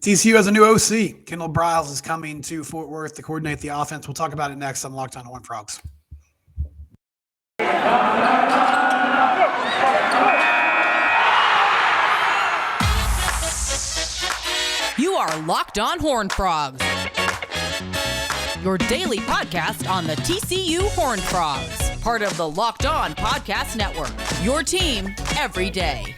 TCU has a new OC. Kendall Briles is coming to Fort Worth to coordinate the offense. We'll talk about it next on Locked On Horned Frogs. You are Locked On Horned Frogs, your daily podcast on the TCU Horned Frogs, part of the Locked On Podcast Network, your team every day.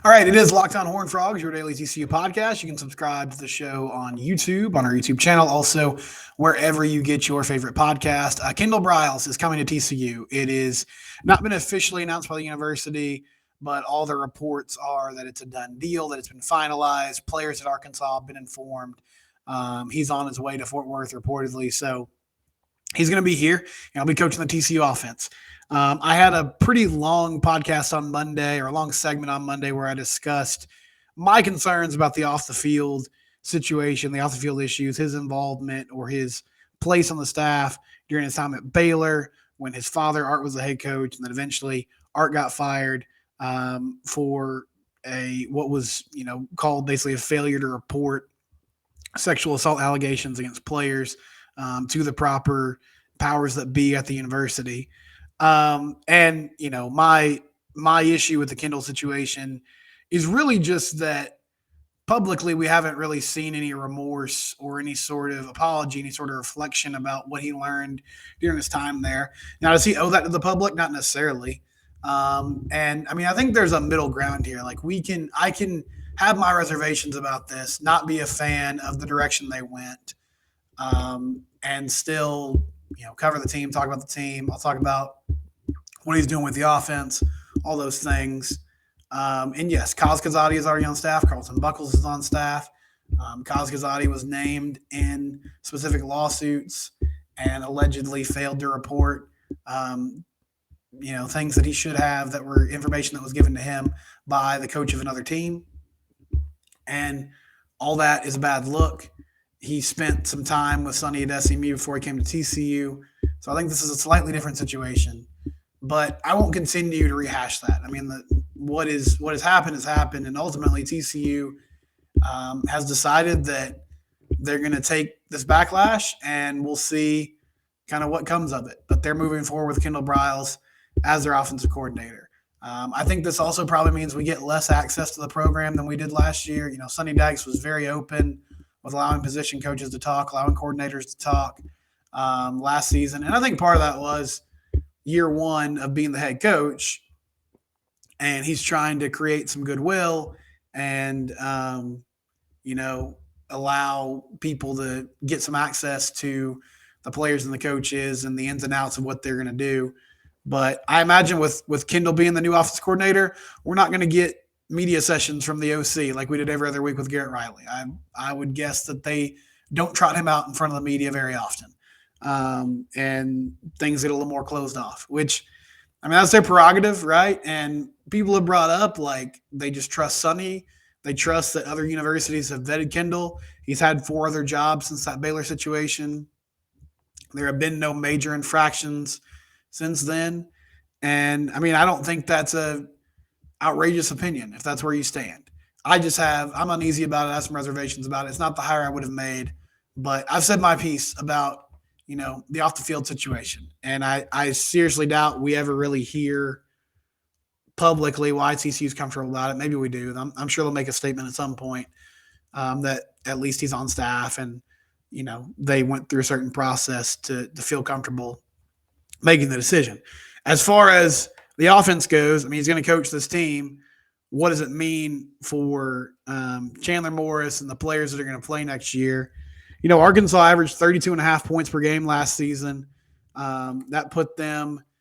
All right, it is Locked On Horned Frogs, your daily TCU podcast. You can subscribe to the show on YouTube, on our YouTube channel, also wherever you get your favorite podcast. Kendall Briles is coming to TCU. It is not been officially announced by the university, but all the reports are that it's a done deal, that it's been finalized. Players at Arkansas have been informed. He's on his way to Fort Worth reportedly, so he's going to be here, and I'll be coaching the TCU offense. I had a pretty long podcast on Monday, or a long segment on Monday, where I discussed my concerns about the off-the-field situation, the off-the-field issues, his involvement or his place on the staff during his time at Baylor when his father, Art, was the head coach, and then eventually Art got fired for what was called basically a failure to report sexual assault allegations against players to the proper powers that be at the university. My issue with the Kendall situation is really just that publicly we haven't really seen any remorse or any sort of apology, any sort of reflection about what he learned during his time there. Now, does he owe that to the public? Not necessarily. I think there's a middle ground here. Like I can have my reservations about this, not be a fan of the direction they went, and still cover the team, talk about the team. I'll talk about what he's doing with the offense, all those things. And yes, Kaz Kazadi is already on staff. Carlton Buckles is on staff. Kaz Kazadi was named in specific lawsuits and allegedly failed to report, things that he should have that were information that was given to him by the coach of another team. And all that is a bad look. He spent some time with Sonny at SMU before he came to TCU. So I think this is a slightly different situation. But I won't continue to rehash that. I mean, what has happened has happened. And ultimately, TCU has decided that they're going to take this backlash, and we'll see kind of what comes of it. But they're moving forward with Kendall Briles as their offensive coordinator. I think this also probably means we get less access to the program than we did last year. Sonny Dykes was very open with allowing position coaches to talk, allowing coordinators to talk last season. And I think part of that was year one of being the head coach, and he's trying to create some goodwill and, allow people to get some access to the players and the coaches and the ins and outs of what they're going to do. But I imagine with Kendall being the new offensive coordinator, we're not going to get media sessions from the OC like we did every other week with Garrett Riley. I would guess that they don't trot him out in front of the media very often. And things get a little more closed off, which, that's their prerogative, right? And people have brought up, like, they just trust Sonny. They trust that other universities have vetted Kendall. He's had 4 other jobs since that Baylor situation. There have been no major infractions since then. And, I don't think that's a outrageous opinion if that's where you stand. I'm uneasy about it. I have some reservations about it. It's not the hire I would have made, but I've said my piece about the off the field situation. And I seriously doubt we ever really hear publicly why TCU is comfortable about it. Maybe we do. I'm sure they'll make a statement at some point that at least he's on staff and, they went through a certain process to feel comfortable making the decision. As far as the offense goes, he's going to coach this team. What does it mean for Chandler Morris and the players that are going to play next year? Arkansas averaged 32.5 points per game last season. That put them –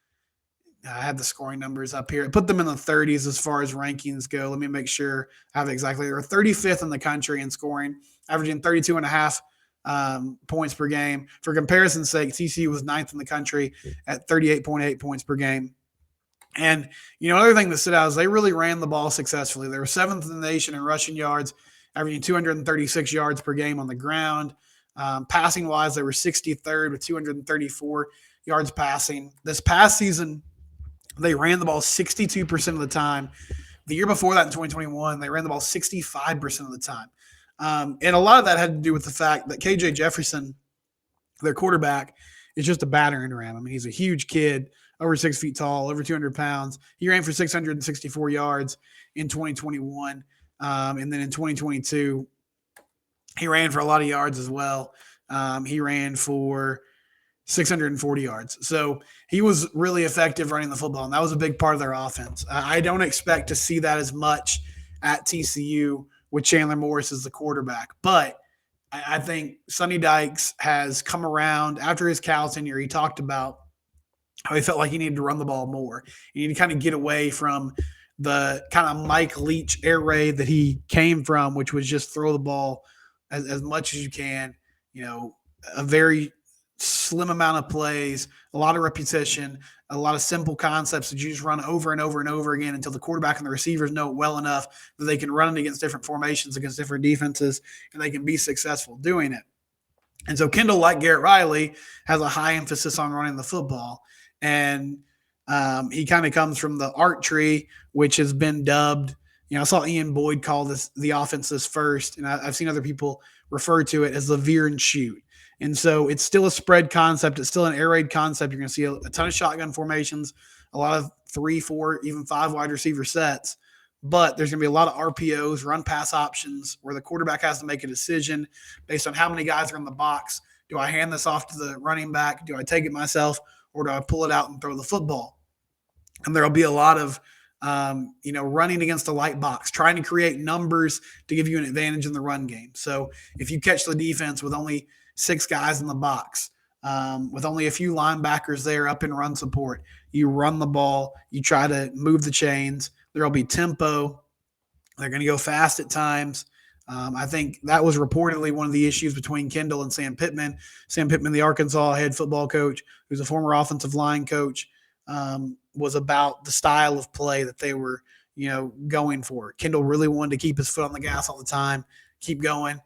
I have the scoring numbers up here. It put them in the 30s as far as rankings go. Let me make sure I have it exactly. They were 35th in the country in scoring, averaging 32.5 points per game. For comparison's sake, TCU was 9th in the country at 38.8 points per game. And, another thing that stood out is they really ran the ball successfully. They were 7th in the nation in rushing yards, averaging 236 yards per game on the ground. Passing-wise, they were 63rd with 234 yards passing. This past season, They ran the ball 62% of the time. The year before that in 2021, they ran the ball 65% of the time. And a lot of that had to do with the fact that KJ Jefferson, their quarterback, is just a battering ram. I mean, he's a huge kid, over 6 feet tall, over 200 pounds. He ran for 664 yards in 2021. And then in 2022, he ran for a lot of yards as well. He ran for 640 yards. So he was really effective running the football, and that was a big part of their offense. I don't expect to see that as much at TCU with Chandler Morris as the quarterback, but I think Sonny Dykes has come around after his Cal tenure. He talked about how he felt like he needed to run the ball more. He needed to kind of get away from the kind of Mike Leach air raid that he came from, which was just throw the ball as much as you can, a very slim amount of plays, a lot of repetition, a lot of simple concepts that you just run over and over and over again until the quarterback and the receivers know it well enough that they can run it against different formations, against different defenses, and they can be successful doing it. And so Kendall, like Garrett Riley, has a high emphasis on running the football. And he kind of comes from the art tree, which has been dubbed, I saw Ian Boyd call this the offense this first, and I've seen other people refer to it as the veer and shoot. And so it's still a spread concept. It's still an air raid concept. You're going to see a ton of shotgun formations, a lot of 3, 4, even 5 wide receiver sets. But there's going to be a lot of RPOs, run pass options, where the quarterback has to make a decision based on how many guys are in the box. Do I hand this off to the running back? Do I take it myself? Or do I pull it out and throw the football? And there will be a lot of running against a light box, trying to create numbers to give you an advantage in the run game. So if you catch the defense with only 6 guys in the box, with only a few linebackers there up in run support, you run the ball, you try to move the chains. There will be tempo. They're going to go fast at times. I think that was reportedly one of the issues between Kendall and Sam Pittman. Sam Pittman, the Arkansas head football coach, who's a former offensive line coach, was about the style of play that they were, going for. Kendall really wanted to keep his foot on the gas all the time, keep going,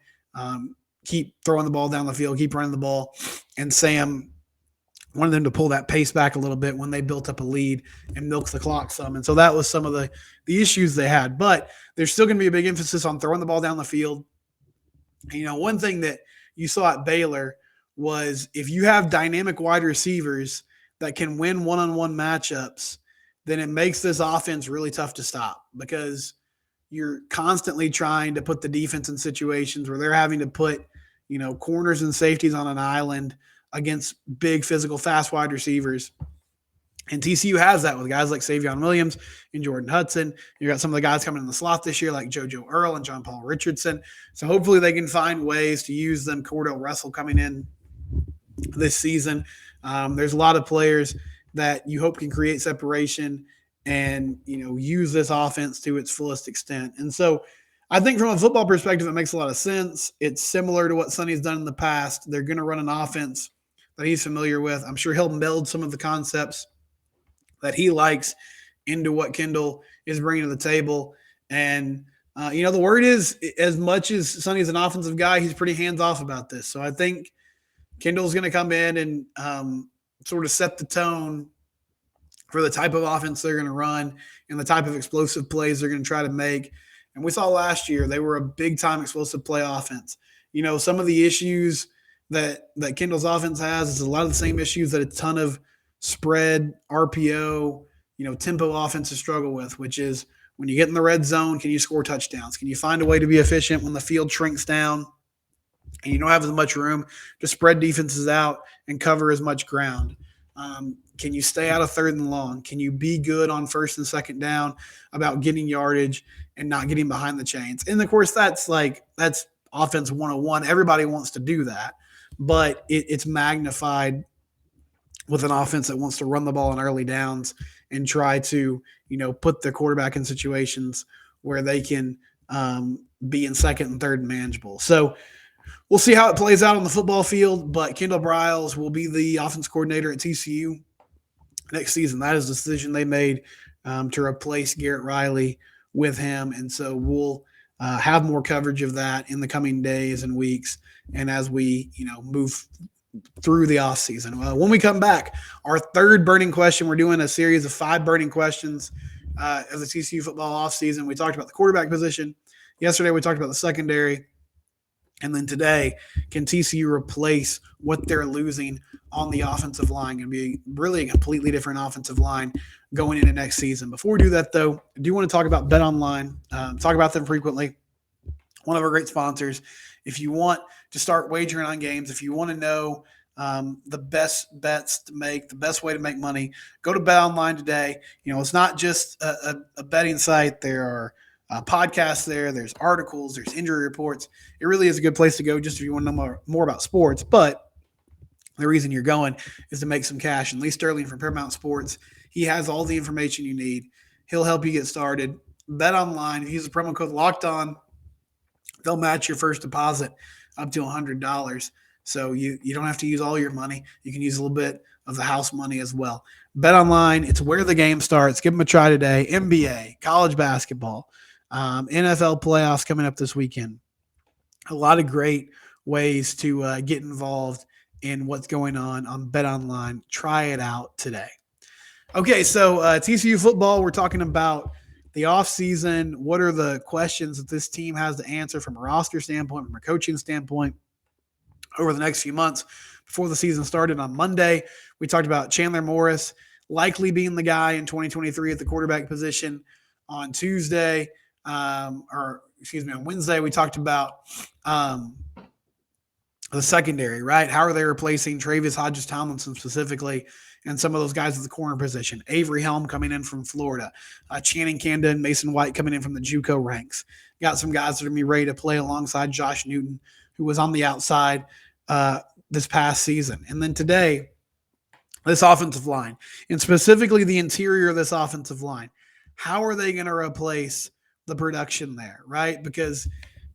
keep throwing the ball down the field, keep running the ball. And Sam wanted them to pull that pace back a little bit when they built up a lead and milked the clock some. And so that was some of the issues they had. But there's still going to be a big emphasis on throwing the ball down the field. One thing that you saw at Baylor was if you have dynamic wide receivers that can win one-on-one matchups, then it makes this offense really tough to stop, because you're constantly trying to put the defense in situations where they're having to put, corners and safeties on an island against big, physical, fast wide receivers. And TCU has that with guys like Savion Williams and Jordan Hudson. You got some of the guys coming in the slot this year like JoJo Earl and John Paul Richardson. So hopefully they can find ways to use them. Cordell Russell coming in this season. There's a lot of players that you hope can create separation and, use this offense to its fullest extent. And so I think from a football perspective, it makes a lot of sense. It's similar to what Sonny's done in the past. They're going to run an offense that he's familiar with. I'm sure he'll meld some of the concepts that he likes into what Kendall is bringing to the table. And, the word is, as much as Sonny's an offensive guy, he's pretty hands-off about this. So I think Kendall's going to come in and sort of set the tone for the type of offense they're going to run and the type of explosive plays they're going to try to make. And we saw last year they were a big-time explosive play offense. Some of the issues that Kendall's offense has is a lot of the same issues that a ton of spread, RPO, tempo offenses struggle with, which is when you get in the red zone, can you score touchdowns? Can you find a way to be efficient when the field shrinks down and you don't have as much room to spread defenses out and cover as much ground? Can you stay out of 3rd and long? Can you be good on 1st and 2nd down about getting yardage and not getting behind the chains? And of course, that's offense 101. Everybody wants to do that, but it's magnified with an offense that wants to run the ball in early downs and try to, put the quarterback in situations where they can be in 2nd and 3rd and manageable. So we'll see how it plays out on the football field, but Kendall Briles will be the offense coordinator at TCU next season. That is the decision they made to replace Garrett Riley with him. And so we'll have more coverage of that in the coming days and weeks. And as we, move through the offseason. When we come back, our third burning question, we're doing a series of 5 burning questions of the TCU football offseason. We talked about the quarterback position. Yesterday, we talked about the secondary. And then today, can TCU replace what they're losing on the offensive line? Going to be really a completely different offensive line going into next season. Before we do that, though, I do want to talk about BetOnline. Talk about them frequently. One of our great sponsors. If you want to start wagering on games, if you want to know the best bets to make, the best way to make money, go to BetOnline today. It's not just a betting site. There are podcasts there. There's articles. There's injury reports. It really is a good place to go just if you want to know more about sports. But the reason you're going is to make some cash. And Lee Sterling from Paramount Sports, he has all the information you need. He'll help you get started. BetOnline, if you use the promo code LOCKEDON, they'll match your first deposit up to $100. So you don't have to use all your money. You can use a little bit of the house money as well. BetOnline, it's where the game starts. Give them a try today. NBA, college basketball, NFL playoffs coming up this weekend. A lot of great ways to get involved in what's going on BetOnline. Try it out today. Okay, so TCU football, we're talking about the offseason. What are the questions that this team has to answer from a roster standpoint, from a coaching standpoint over the next few months before the season started on Monday? We talked about Chandler Morris likely being the guy in 2023 at the quarterback position. On Tuesday, on Wednesday, we talked about the secondary, right? How are they replacing Travis Hodges-Tomlinson specifically and some of those guys at the corner position? Avery Helm coming in from Florida. Channing Camden, Mason White coming in from the JUCO ranks. Got some guys that are going to be ready to play alongside Josh Newton, who was on the outside this past season. And then today, this offensive line, and specifically the interior of this offensive line, how are they going to replace the production there, right? Because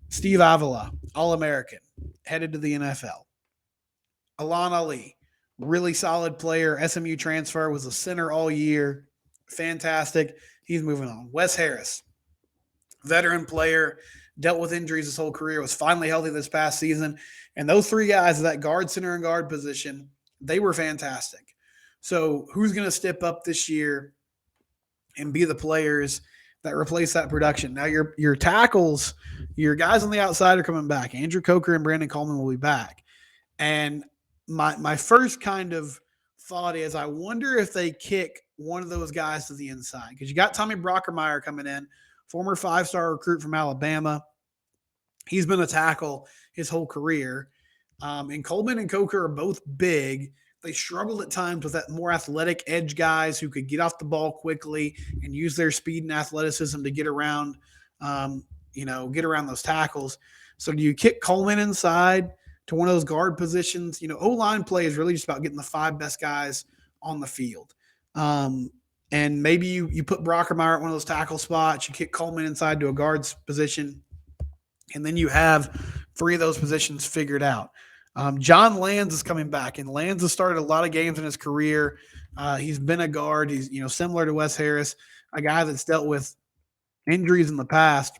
Steve Avila, All-American, headed to the NFL. Alon Ali, really solid player. SMU transfer, was a center all year. Fantastic. He's moving on. Wes Harris, veteran player, dealt with injuries his whole career, was finally healthy this past season. And those 3 guys at that guard, center, and guard position, they were fantastic. So who's going to step up this year and be the players that replace that production? Now your tackles, your guys on the outside are coming back. Andrew Coker and Brandon Coleman will be back. And my first kind of thought is, I wonder if they kick one of those guys to the inside, because you got Tommy Brockermeyer coming in, former 5-star recruit from Alabama. He's been a tackle his whole career. And Coleman and Coker are both big. They struggled at times with that more athletic edge guys who could get off the ball quickly and use their speed and athleticism to get around, get around those tackles. So do you kick Coleman inside to one of those guard positions? O-line play is really just about getting the 5 best guys on the field. And maybe you put Brockermeyer at one of those tackle spots, you kick Coleman inside to a guard's position, and then you have 3 of those positions figured out. John Lands is coming back, and Lands has started a lot of games in his career. He's been a guard. He's, similar to Wes Harris, a guy that's dealt with injuries in the past,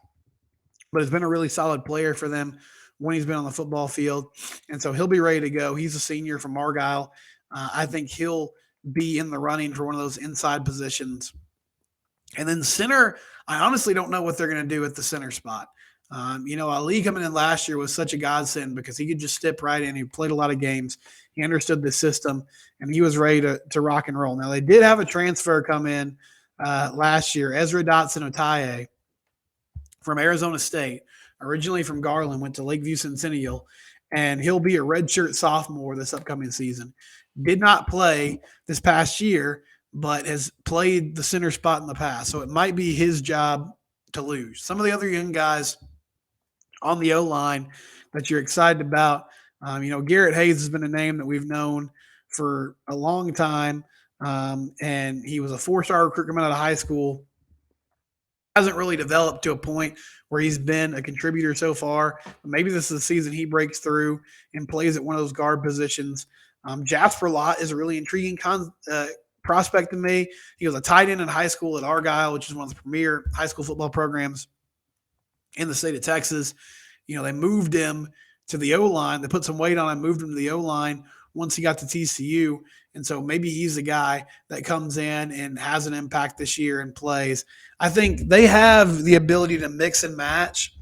but has been a really solid player for them when he's been on the football field. And so he'll be ready to go. He's a senior from Argyle. I think he'll be in the running for one of those inside positions. And then center, I honestly don't know what they're going to do at the center spot. Ali coming in last year was such a godsend because he could just step right in. He played a lot of games. He understood the system, and he was ready to rock and roll. Now, they did have a transfer come in last year. Ezra Dotson-Otaye from Arizona State, originally from Garland, went to Lakeview Centennial, and he'll be a redshirt sophomore this upcoming season. Did not play this past year, but has played the center spot in the past. So it might be his job to lose. Some of the other young guys on the O-line that you're excited about, Garrett Hayes has been a name that we've known for a long time, and he was a 4-star recruit coming out of high school. Hasn't really developed to a point where he's been a contributor so far. Maybe this is the season he breaks through and plays at one of those guard positions. Jasper Lott is a really intriguing prospect to me. He was a tight end in high school at Argyle, which is one of the premier high school football programs in the state of Texas. They moved him to the O-line. They put some weight on him, moved him to the O-line. once he got to TCU. And so maybe he's the guy that comes in and has an impact this year and plays. I think they have the ability to mix and match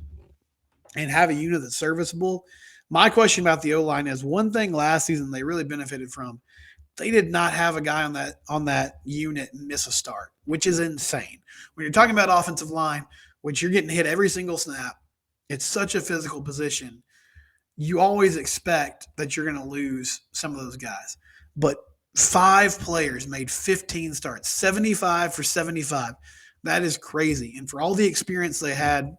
and have a unit that's serviceable. My question about the O-line is one thing last season they really benefited from. They did not have a guy on that unit miss a start, which is insane. When you're talking about offensive line, which you're getting hit every single snap, it's such a physical position. You always expect that you're going to lose some of those guys. But 5 players made 15 starts, 75 for 75. That is crazy. And for all the experience they had,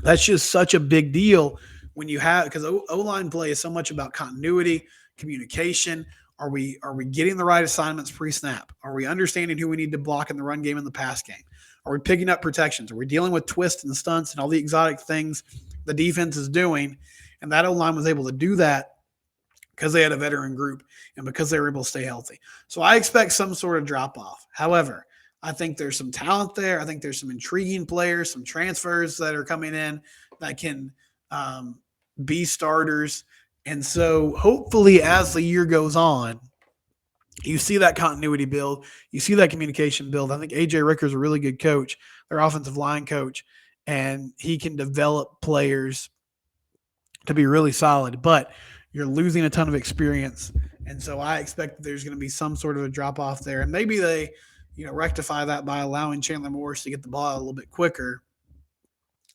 that's just such a big deal when you have, because O-line play is so much about continuity, communication. Are we getting the right assignments pre-snap? Are we understanding who we need to block in the run game and the pass game? Are we picking up protections? Are we dealing with twists and stunts and all the exotic things the defense is doing? And that O-line was able to do that because they had a veteran group and because they were able to stay healthy. So I expect some sort of drop-off. However, I think there's some talent there. I think there's some intriguing players, some transfers that are coming in that can be starters. And so hopefully as the year goes on, you see that continuity build. You see that communication build. I think A.J. Ricker's a really good coach, their offensive line coach, and he can develop players to be really solid. But you're losing a ton of experience. And so I expect that there's going to be some sort of a drop-off there. And maybe they rectify that by allowing Chandler Morris to get the ball out a little bit quicker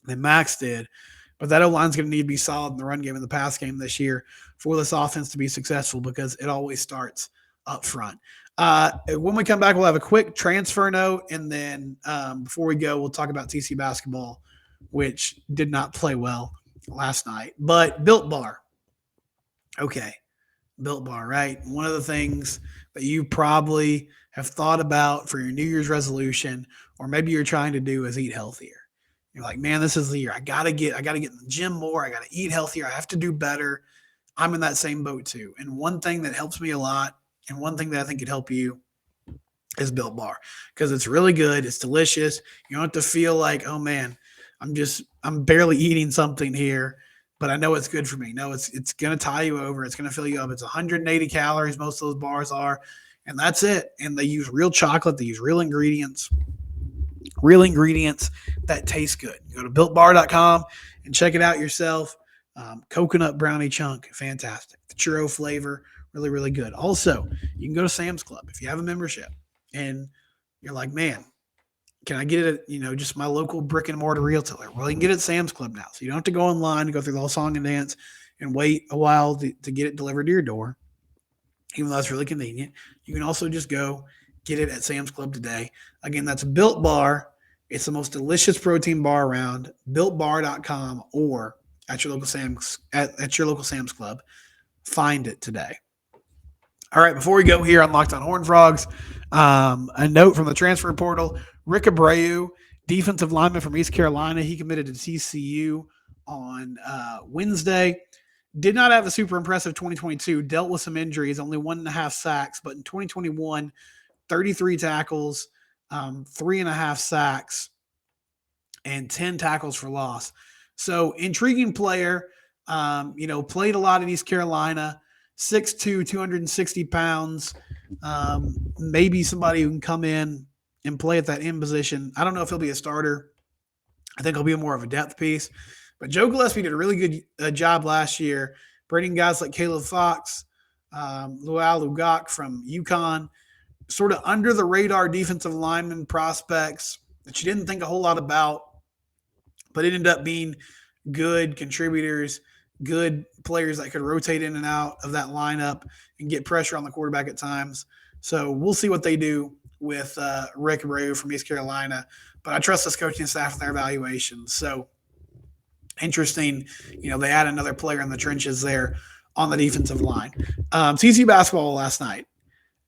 than Max did. But that O-line's going to need to be solid in the run game and the pass game this year for this offense to be successful because it always starts up front. When we come back, we'll have a quick transfer note. And then before we go, we'll talk about TCU basketball, which did not play well last night. But Built Bar. Okay, Built Bar, right? One of the things that you probably have thought about for your New Year's resolution, or maybe you're trying to do, is eat healthier. You're like, man, this is the year. I gotta get in the gym more. I gotta eat healthier. I have to do better. I'm in that same boat too. And one thing that helps me a lot, and one thing that I think could help you, is Built Bar, because it's really good. It's delicious. You don't have to feel like, oh man, I'm barely eating something here, but I know it's good for me. No, it's gonna tie you over. It's gonna fill you up. It's 180 calories. Most of those bars are, and that's it. And they use real chocolate. They use real ingredients that taste good. You go to BuiltBar.com and check it out yourself. Coconut brownie chunk, fantastic. The churro flavor, really, really good. Also, you can go to Sam's Club if you have a membership and you're like, man, can I get it at, just my local brick and mortar retailer? Well, you can get it at Sam's Club now. So you don't have to go online and go through the whole song and dance and wait a while to get it delivered to your door, even though that's really convenient. You can also just go get it at Sam's Club today. Again, that's Built Bar. It's the most delicious protein bar around. BuiltBar.com or at your local Sam's Club. Find it today. All right, before we go here on Locked on Horned Frogs, a note from the transfer portal. Rick Abreu, defensive lineman from East Carolina, he committed to TCU on Wednesday. Did not have a super impressive 2022. Dealt with some injuries, only 1.5 sacks, but in 2021, 33 tackles, 3.5 sacks, and 10 tackles for loss. So intriguing player, played a lot in East Carolina, 6'2", 260 pounds, maybe somebody who can come in and play at that end position. I don't know if he'll be a starter. I think he'll be more of a depth piece. But Joe Gillespie did a really good job last year, bringing guys like Caleb Fox, Luau Lugak from UConn, sort of under the radar defensive lineman prospects that you didn't think a whole lot about, but it ended up being good contributors, good players that could rotate in and out of that lineup and get pressure on the quarterback at times. So we'll see what they do with Rick Abreu from East Carolina, but I trust this coaching staff with their evaluations. So interesting, they add another player in the trenches there on the defensive line. TCU basketball last night,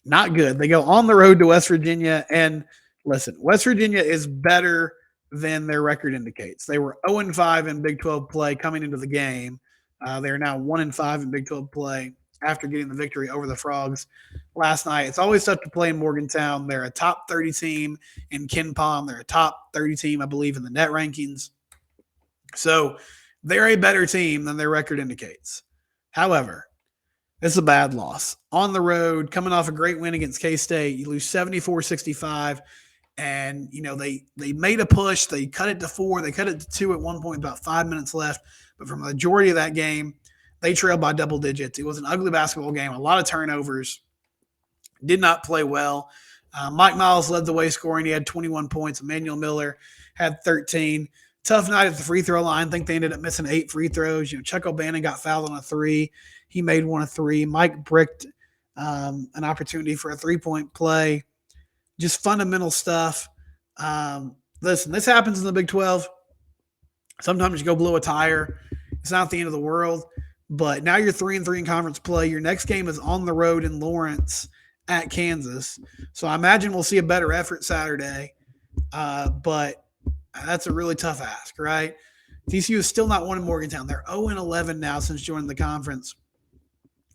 not good. They go on the road to West Virginia, and listen, West Virginia is better than their record indicates. They were 0-5 in Big 12 play coming into the game. They are now 1-5 in Big 12 play after getting the victory over the Frogs last night. It's always tough to play in Morgantown. They're a top 30 team in KenPom. They're a top 30 team, I believe, in the net rankings. So they're a better team than their record indicates. However, It's a bad loss. On the road, coming off a great win against K-State, you lose 74-65. And, they made a push. They cut it to 4. They cut it to 2 at one point, about 5 minutes left. But for the majority of that game, they trailed by double digits. It was an ugly basketball game, a lot of turnovers. Did not play well. Mike Miles led the way scoring. He had 21 points. Emmanuel Miller had 13. Tough night at the free throw line. I think they ended up missing 8 free throws. Chuck O'Bannon got fouled on a 3. He made one of 3. Mike bricked an opportunity for a 3-point play. Just fundamental stuff. Listen, this happens in the Big 12. Sometimes you go blow a tire. It's not the end of the world. But now you're 3-3 in conference play. Your next game is on the road in Lawrence at Kansas. So I imagine we'll see a better effort Saturday. But that's a really tough ask, right? TCU is still not won in Morgantown. They're 0-11 now since joining the conference.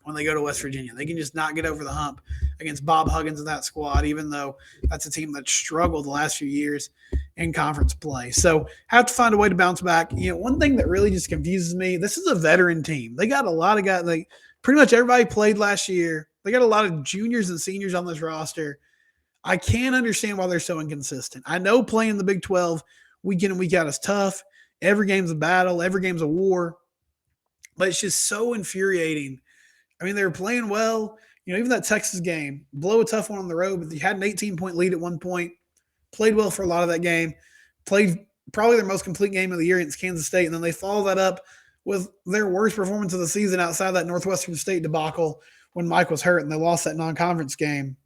When they go to West Virginia, they can just not get over the hump against Bob Huggins and that squad, even though that's a team that struggled the last few years in conference play. So have to find a way to bounce back. One thing that really just confuses me, this is a veteran team. They got a lot of guys. Pretty much everybody played last year. They got a lot of juniors and seniors on this roster. I can't understand why they're so inconsistent. I know playing the Big 12 week in and week out is tough. Every game's a battle. Every game's a war. But it's just so infuriating. I mean, they were playing well. Even that Texas game, blow a tough one on the road, but they had an 18-point lead at one point. Played well for a lot of that game. Played probably their most complete game of the year against Kansas State, and then they follow that up with their worst performance of the season outside that Northwestern State debacle when Mike was hurt and they lost that non-conference game.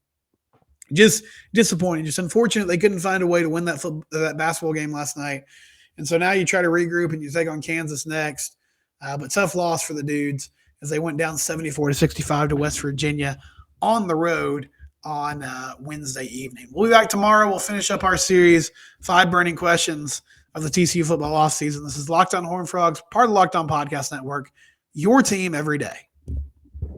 Just disappointing. Just unfortunate they couldn't find a way to win that basketball game last night. And so now you try to regroup and you take on Kansas next. But tough loss for the dudes as they went down 74-65 to West Virginia on the road on Wednesday evening. We'll be back tomorrow. We'll finish up our series, 5 burning questions of the TCU football offseason. This is Locked On Horned Frogs, part of the Locked On Podcast Network, your team every day.